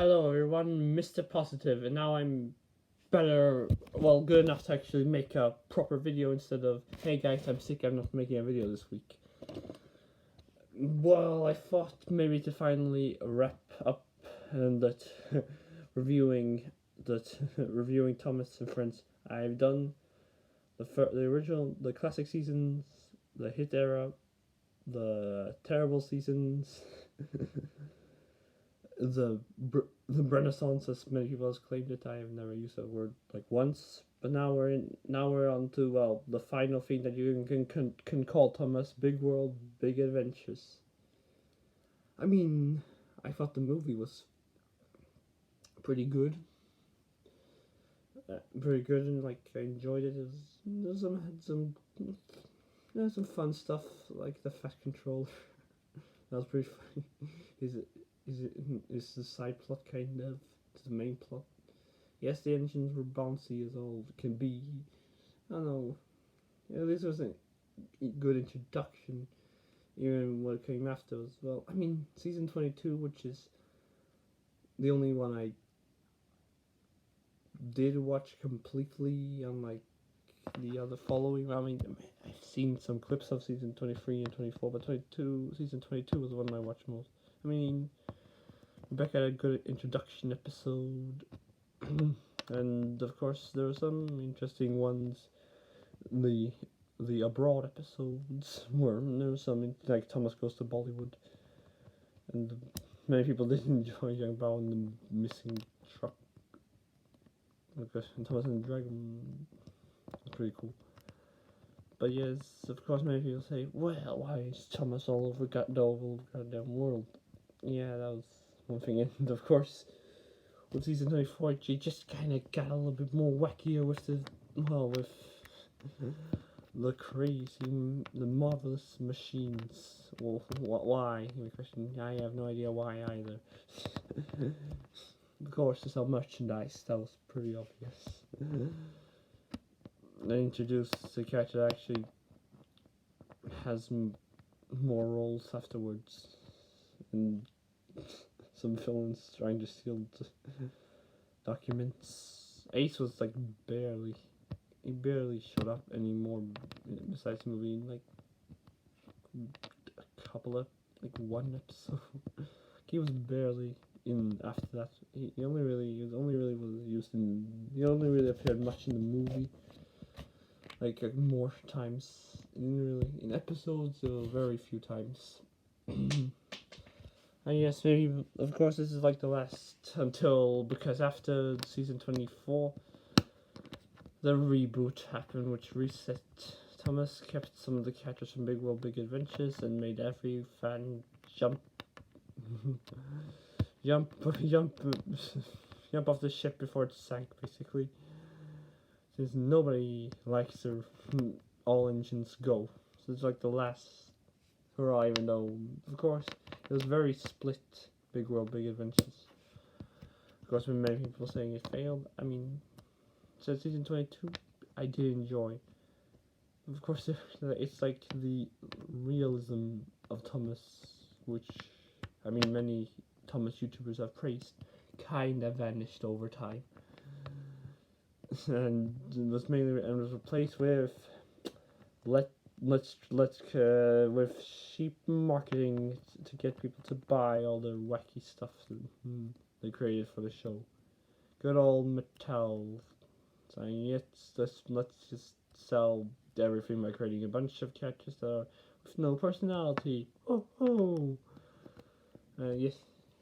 Hello everyone, Mr. Positive, and now I'm better, well, good enough to actually make a proper video instead of, hey guys, I'm sick, I'm not making a video this week. Well, I thought maybe to finally wrap up and that reviewing reviewing Thomas and Friends. I've done the original, the classic seasons, the hit era, the terrible seasons, the Renaissance, as many people have claimed it. I have never used that word like once, but now we're on to the final thing that you can call Thomas: Big World, Big Adventures. I mean, I thought the movie was pretty good, very good, and like I enjoyed it. It was had some fun stuff like the fat controller. That was pretty funny. Is the side plot kind of the main plot? Yes, the engines were bouncy as all can be. I don't know. At least it was a good introduction. Even what came after as well. I mean, season 22, which is the only one I did watch completely, unlike the other following. I mean, I've seen some clips of season 23 and 24, but season 22 was the one I watched most. I mean, Rebecca had a good introduction episode, and of course there were some interesting ones. The abroad episodes where there was some like Thomas Goes to Bollywood, and many people did enjoy Young Bao and the missing truck. Because Thomas and the Dragon was pretty cool. But yes, of course, many people say, well, why is Thomas all over the whole goddamn world? Yeah, that was one thing. And of course, with season 24, she just kind of got a little bit more wackier with with the crazy, the marvelous machines. Well, why? Question. I have no idea why either. Of course, to sell merchandise, that was pretty obvious. They introduced the character that actually has more roles afterwards, and some villains trying to steal documents. Ace was like he barely showed up anymore besides the movie in like a couple of, like one episode. He was barely in after that. He only really appeared much in the movie. Like more times. In episodes, very few times. And yes, maybe of course this is like the last because after season 24, the reboot happened, which reset. Thomas kept some of the characters from Big World, Big Adventures and made every fan jump off the ship before it sank, basically. Since nobody likes their all engines go. So it's like the last hurrah, even though, of course, it was very split, Big World, Big Adventures. Of course, with many people saying it failed. I mean, so season 22, I did enjoy. Of course, it's like the realism of Thomas, which, I mean, many Thomas YouTubers have praised, kind of vanished over time. And was replaced with with cheap marketing to get people to buy all the wacky stuff they created for the show. Good old Mattel saying let's just sell everything by creating a bunch of characters that are with no personality. Oh. Yes,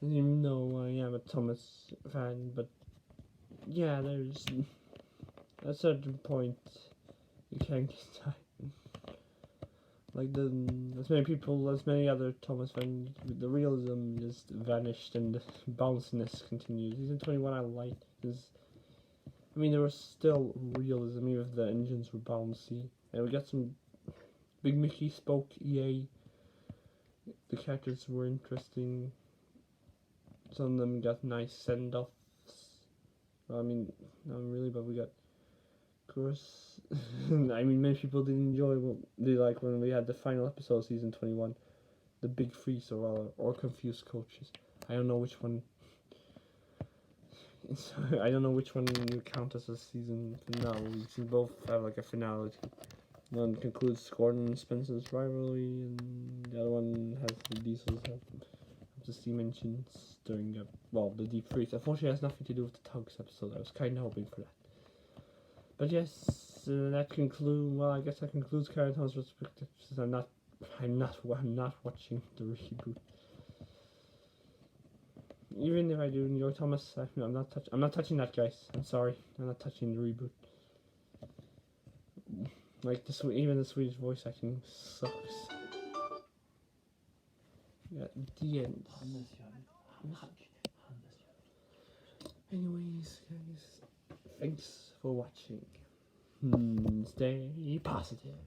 you know I am a Thomas fan, but yeah, there's at a certain point you can't get tired. Like as many other Thomas fans, the realism just vanished and the bounciness continues. Season 21 I liked there was still realism, even if the engines were bouncy. And we got some Big Mickey spoke EA. The characters were interesting. Some of them got nice send-offs. I mean, not really, but we got, of course, I mean, many people did enjoy when we had the final episode of season 21, the big freeze or confused coaches. I don't know which one So I don't know which one you count as a season finale. They both have like a finality. One concludes Gordon and Spencer's rivalry, and the other one has the Diesels have the steam engines during the deep freeze. Unfortunately, it has nothing to do with the Tugs episode. I was kind of hoping for that. But yes, that concludes. Well, I guess that concludes Karen Tom's retrospective. Since I'm not watching the reboot. Even if I do enjoy Thomas, I'm not touching that, guys. I'm sorry, I'm not touching the reboot. Like even the Swedish voice acting sucks. Yeah, the end. Anyways, guys, thanks for watching. Stay positive.